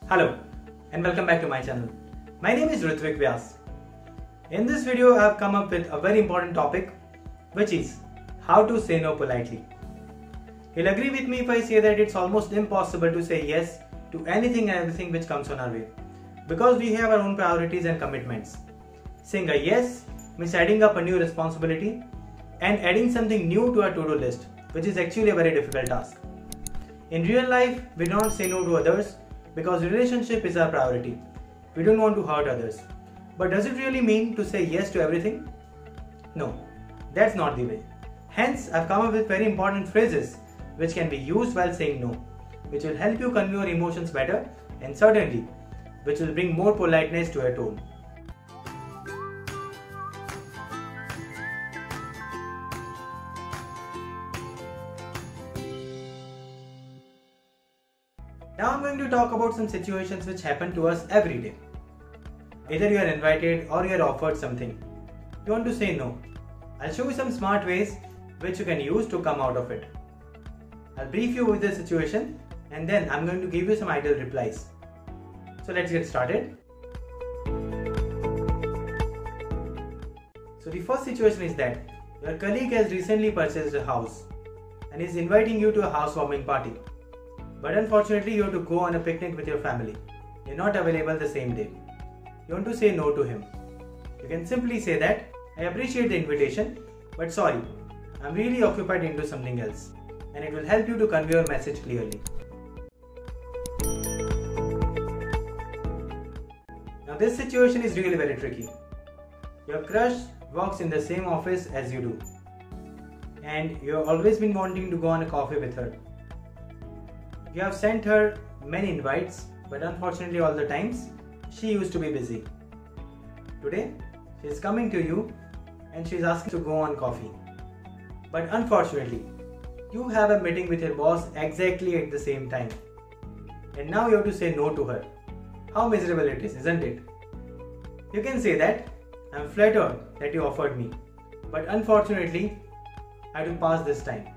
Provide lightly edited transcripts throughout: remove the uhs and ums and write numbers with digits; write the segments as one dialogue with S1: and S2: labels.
S1: Hello and welcome back to my channel. My name is Ritvik Vyas. In this video I have come up with a very important topic, which is how to say no politely. You'll agree with me if I say that it's almost impossible to say yes to anything and everything which comes on our way, because we have our own priorities and commitments. Saying a yes means adding up a new responsibility and adding something new to our to-do list, which is actually a very difficult task. In real life, we don't say no to others because relationship is our priority. We don't want to hurt others. But does it really mean to say yes to everything? No, that's not the way. Hence, I've come up with very important phrases which can be used while saying no, which will help you convey your emotions better and certainly which will bring more politeness to your tone. Now I'm going to talk about some situations which happen to us every day. Either you are invited or you are offered something. You want to say no. I'll show you some smart ways which you can use to come out of it. I'll brief you with the situation and then I'm going to give you some ideal replies. So let's get started. So the first situation is that your colleague has recently purchased a house and is inviting you to a housewarming party. But unfortunately, you have to go on a picnic with your family. You're not available the same day. You want to say no to him. You can simply say that, I appreciate the invitation, but sorry, I'm really occupied into something else. And it will help you to convey your message clearly. Now this situation is really very tricky. Your crush works in the same office as you do. And you have always been wanting to go on a coffee with her. You have sent her many invites, but unfortunately all the times she used to be busy. Today she is coming to you and she is asking to go on coffee. But unfortunately you have a meeting with your boss exactly at the same time. And now you have to say no to her. How miserable it is, isn't it? You can say that, I'm flattered that you offered me, but unfortunately I have to pass this time.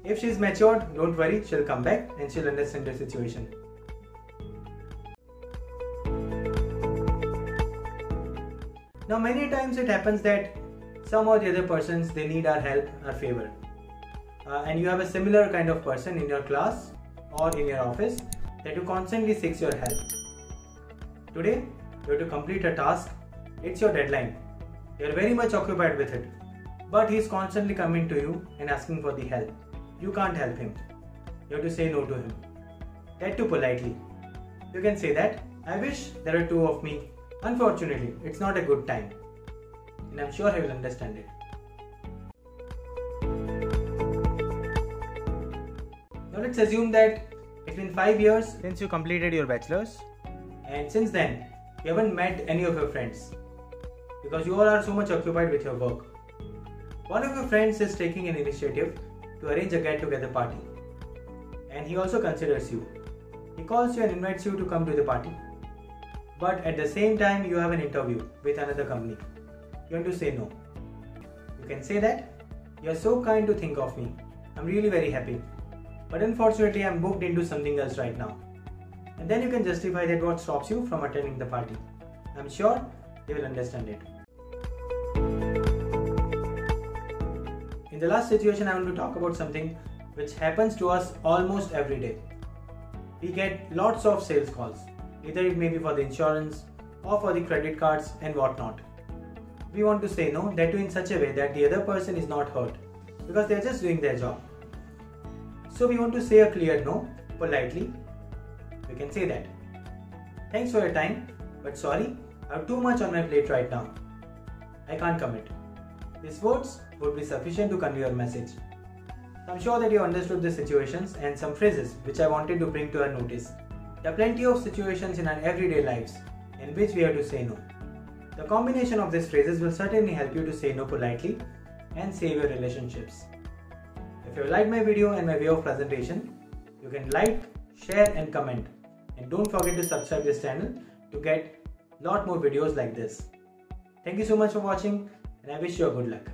S1: If she is matured, don't worry, she'll come back and she'll understand the situation. Now many times it happens that some or the other persons, they need our help, our favor. And you have a similar kind of person in your class or in your office that you constantly seeks your help. Today, you have to complete a task. It's your deadline. You are very much occupied with it. But he is constantly coming to you and asking for the help. You can't help him. You have to say no to him. That too politely. You can say that, I wish there are two of me. Unfortunately, it's not a good time. And I'm sure he will understand it. Now let's assume that it's been 5 years since you completed your bachelor's. And since then, you haven't met any of your friends. Because you all are so much occupied with your work. One of your friends is taking an initiative to arrange a get-together party, and he also considers you. He calls you and invites you to come to the party, but at the same time you have an interview with another company. You want to say no. You can say that, you are so kind to think of me. I'm really very happy, but unfortunately I'm booked into something else right now. And then you can justify that what stops you from attending the party. I'm sure they will understand it. In the last situation, I want to talk about something which happens to us almost every day. We get lots of sales calls. Either it may be for the insurance or for the credit cards and whatnot. We want to say no, that too in such a way that the other person is not hurt because they are just doing their job. So we want to say a clear no, politely. We can say that, thanks for your time, but sorry, I have too much on my plate right now. I can't commit. These words would be sufficient to convey your message. I'm sure that you understood the situations and some phrases which I wanted to bring to your notice. There are plenty of situations in our everyday lives in which we have to say no. The combination of these phrases will certainly help you to say no politely and save your relationships. If you like my video and my way of presentation, you can like, share and comment. And don't forget to subscribe this channel to get lot more videos like this. Thank you so much for watching and I wish you a good luck.